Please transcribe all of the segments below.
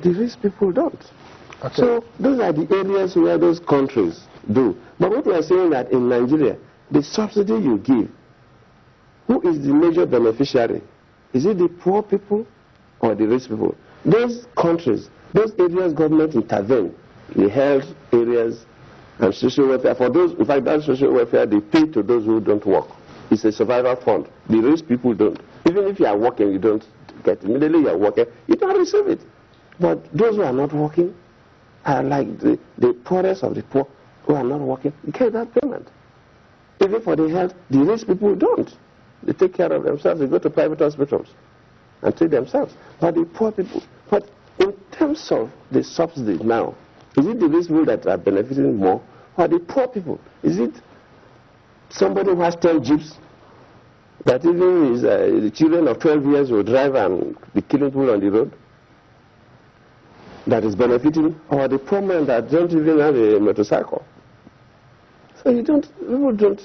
The rich people don't. Okay. So those are the areas where those countries do. But what we are saying that in Nigeria, the subsidy you give, who is the major beneficiary? Is it the poor people or the rich people? Those countries, those areas government intervene, the health areas and social welfare. For those, in fact, that social welfare, they pay to those who don't work. It's a survival fund. The rich people don't. Even if you are working, you don't get it. Immediately you are working, you don't receive it. But those who are not working are like the poorest of the poor who are not working, you get that payment. Even for the health, the rich people don't. They take care of themselves. They go to private hospitals and treat themselves. But the poor people, but in terms of the subsidies now, is it the rich people that are benefiting more or the poor people? Is it somebody who has 10 jeeps that even is, the children of 12 years will drive and be killing people on the road that is benefiting, or the poor man that don't even have a motorcycle? So people don't.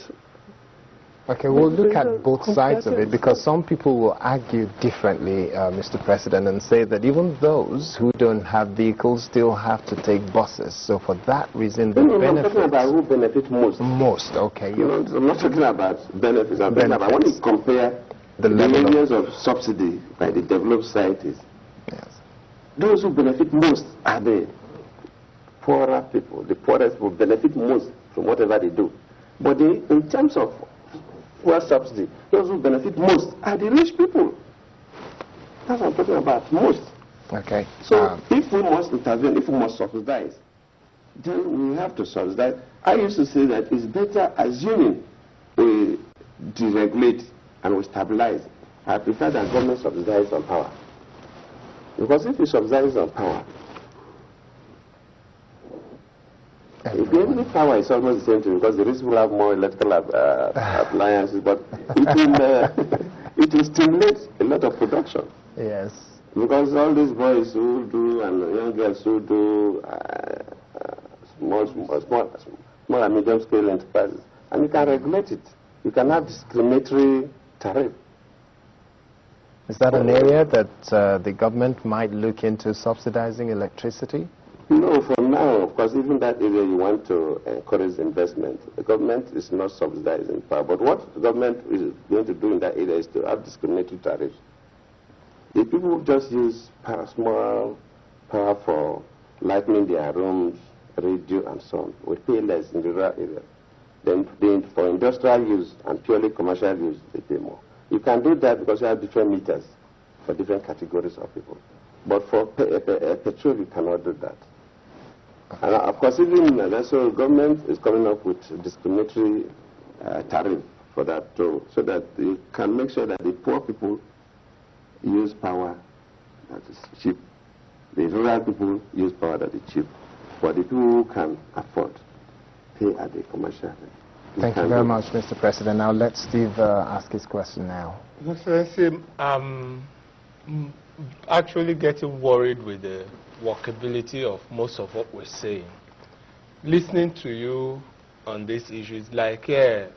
Okay, we'll look at both sides of it, because some people will argue differently, Mr. President, and say that even those who don't have vehicles still have to take buses. So for that reason, the benefits... I'm talking about who benefits most. Most, okay. I'm not talking about benefits. I'm talking about when you compare the areas of subsidy by the developed societies. Yes. Those who benefit most are the poorer people. The poorest will benefit most from whatever they do. But in terms of poor subsidy, those who benefit most are the rich people. That's what I'm talking about, most. Okay. So if we must intervene, if we must subsidize, then we have to subsidize. I used to say that it's better assuming we deregulate and we stabilize. I prefer that government subsidize on power. Because if we subsidize on power, if the power is almost the same thing, because the rich will have more electrical appliances, but it will stimulate a lot of production. Yes. Because all these boys who do and young girls who do small and medium scale enterprises, and you can regulate it. You can have discriminatory tariff. Is that an area that the government might look into, subsidizing electricity? No, for now, of course, even that area you want to encourage investment. The government is not subsidizing power. But what the government is going to do in that area is to have discriminatory tariffs. The people who just use small power for lighting their rooms, radio, and so on, will pay less in the rural area. Then for industrial use and purely commercial use, they pay more. You can do that because you have different meters for different categories of people. But for petrol, you cannot do that. And of course, even the government is coming up with discriminatory tariff for that too, so that you can make sure that the poor people use power that is cheap. The rural people use power that is cheap. But the people who can afford pay at the commercial rate. Thank you very much, Mr. President. Now let Steve ask his question now. Excellency, I'm actually getting worried with the workability of most of what we're saying. Listening to you on this issue is like, yeah,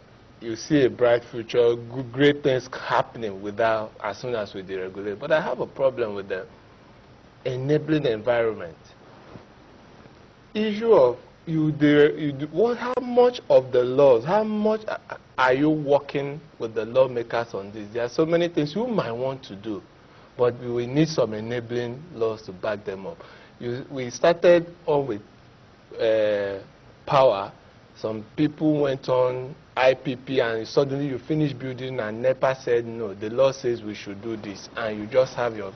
you see a bright future, great things happening without, as soon as we deregulate. But I have a problem with the enabling environment. Issue of how much of the laws, how much are you working with the lawmakers on this? There are so many things you might want to do, but we need some enabling laws to back them up. We started on with power. Some people went on IPP and suddenly you finish building and NEPA said no, the law says we should do this, and you just have your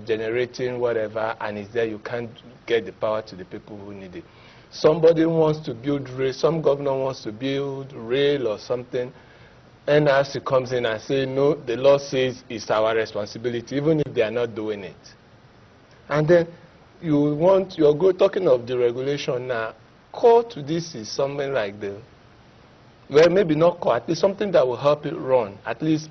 generating whatever and it's there, you can't get the power to the people who need it. Somebody wants to build rail, some governor wants to build rail or something, NRC comes in and says, no, the law says it's our responsibility, even if they are not doing it. And then you're talking of deregulation now. Core to this is something like well, maybe not core, at least something that will help it run, at least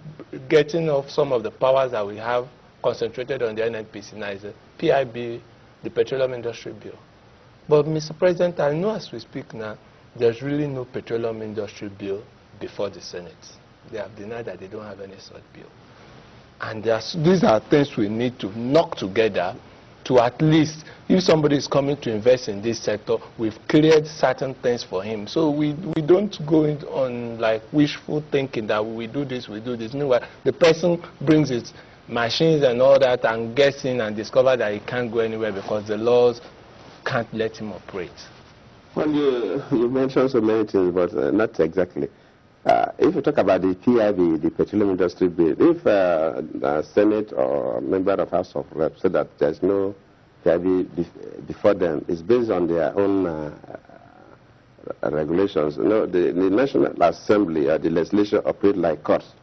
getting off some of the powers that we have concentrated on the NNPC now is the PIB, the Petroleum Industry Bill. But, Mr. President, I know as we speak now, there's really no Petroleum Industry Bill before the Senate. They have denied that they don't have any such bill. And these are things we need to knock together to at least, if somebody is coming to invest in this sector, we've cleared certain things for him. So we don't go on like wishful thinking that we do this, we do this. Meanwhile, the person brings his machines and all that and gets in and discovers that he can't go anywhere because the laws can't let him operate. Well, you mentioned so many things, but not exactly. If you talk about the PIB, the Petroleum Industry Bill, if the Senate or a member of House of Reps said that there's no PIB before them, it's based on their own regulations. You know, the National Assembly or the legislature operate like courts.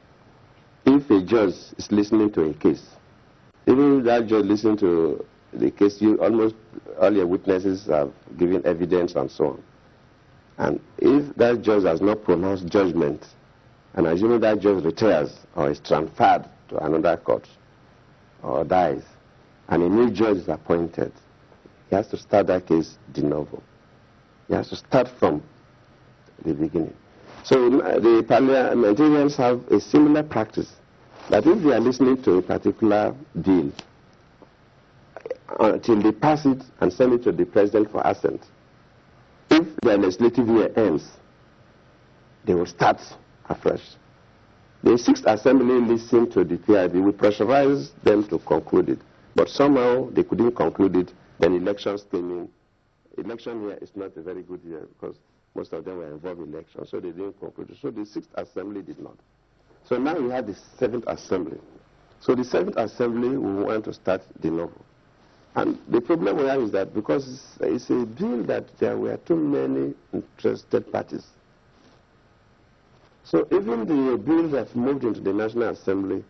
If a judge is listening to a case, even if that judge listening to the case, almost all your witnesses have given evidence and so on. And if that judge has not pronounced judgment, and assuming that judge retires or is transferred to another court or dies, and a new judge is appointed, he has to start that case de novo. He has to start from the beginning. So the parliamentarians have a similar practice, that if they are listening to a particular bill, until they pass it and send it to the president for assent, if the legislative year ends, they will start afresh. The 6th Assembly listened to the PIB. We pressurized them to conclude it. But somehow they couldn't conclude it. Then elections came in. Election year is not a very good year because most of them were involved in elections, so they didn't conclude it. So the 6th Assembly did not. So now we have the 7th Assembly. So the 7th Assembly, we want to start de novo. And the problem we have is that because it's a bill that there were too many interested parties. So even the bill that moved into the National Assembly,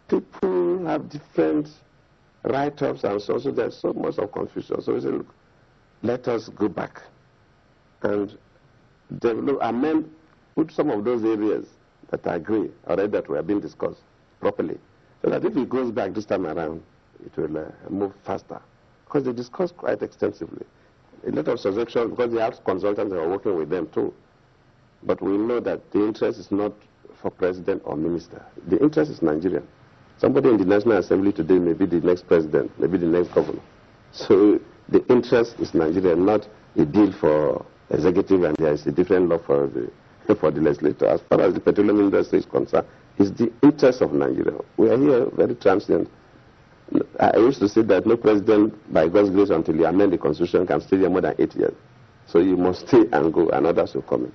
people have different write-ups and so on. So there's so much of confusion. So we say, look, let us go back and develop, amend, put some of those areas that I agree already that were being discussed properly. So that if it goes back this time around, it will move faster. Because they discussed quite extensively. A lot of suggestions, because they have consultants that are working with them too. But we know that the interest is not for president or minister. The interest is Nigerian. Somebody in the National Assembly today may be the next president, maybe the next governor. So the interest is Nigeria, not a deal for executive, and there is a different law for the legislature. As far as the petroleum industry is concerned, it's the interest of Nigeria. We are here very transient. I used to say that no president, by God's grace, until you amend the constitution, can stay here more than 8 years. So you must stay and go, and others will come in.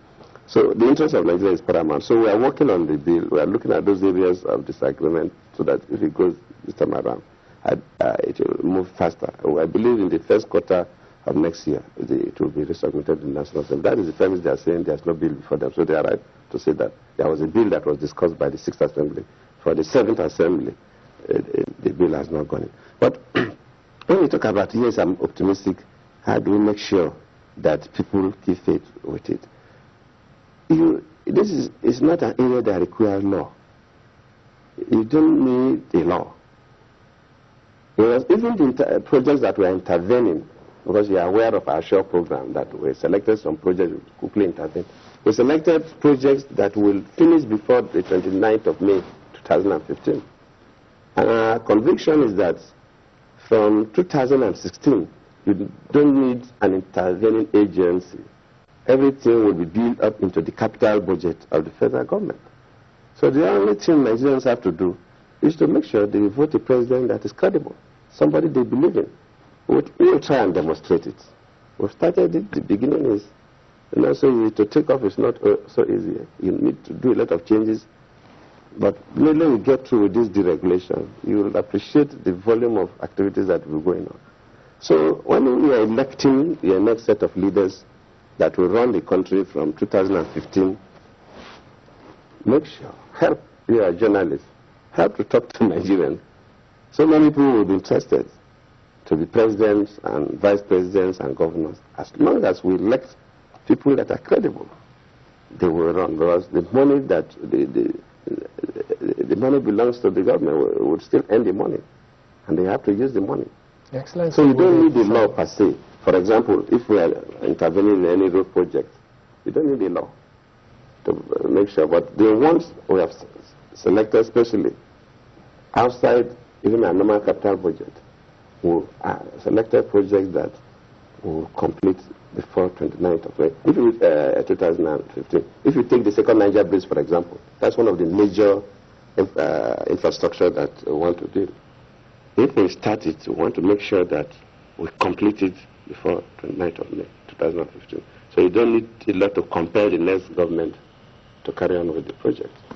So the interest of Nigeria is paramount. So we are working on the bill. We are looking at those areas of disagreement so that if it goes this time around, it will move faster. I believe in the first quarter of next year, it will be resubmitted in the National Assembly. That is the premise they are saying there's no bill before them. So they are right to say that there was a bill that was discussed by the 6th Assembly. For the 7th Assembly, the bill has not gone in. But when we talk about, yes, I'm optimistic, how do we make sure that people keep faith with it? This is not an area that requires law. You don't need a law. Because even the projects that were intervening, because you are aware of our SHORE program, that we selected some projects to quickly intervene. We selected projects that will finish before the 29th of May 2015. And our conviction is that from 2016, you don't need an intervening agency. Everything will be built up into the capital budget of the federal government. So the only thing Nigerians have to do is to make sure they vote a president that is credible, somebody they believe in. We will try and demonstrate it. We've started it. The beginning is, so to take off is not so easy. You need to do a lot of changes. But when we get through this deregulation, you will appreciate the volume of activities that will be going on. So when we are electing the next set of leaders that will run the country from 2015, make sure, help, you are journalists, help to talk to Nigerians. So many people will be interested to be presidents and vice presidents and governors. As long as we elect people that are credible, they will run. Because the money that the money belongs to the government, would still earn the money, and they have to use the money. Excellent. So you don't need the law per se. For example, if we are intervening in any road project, you don't need the law to make sure. But the ones we have selected, especially outside even a normal capital budget, will selected projects that will complete before 29th of May. If you 2015, if you take the second Niger Bridge, for example, that's one of the major infrastructure that we want to do. If we start it, we want to make sure that we complete it before 29th of May 2015. So you don't need a lot to compel the next government to carry on with the project.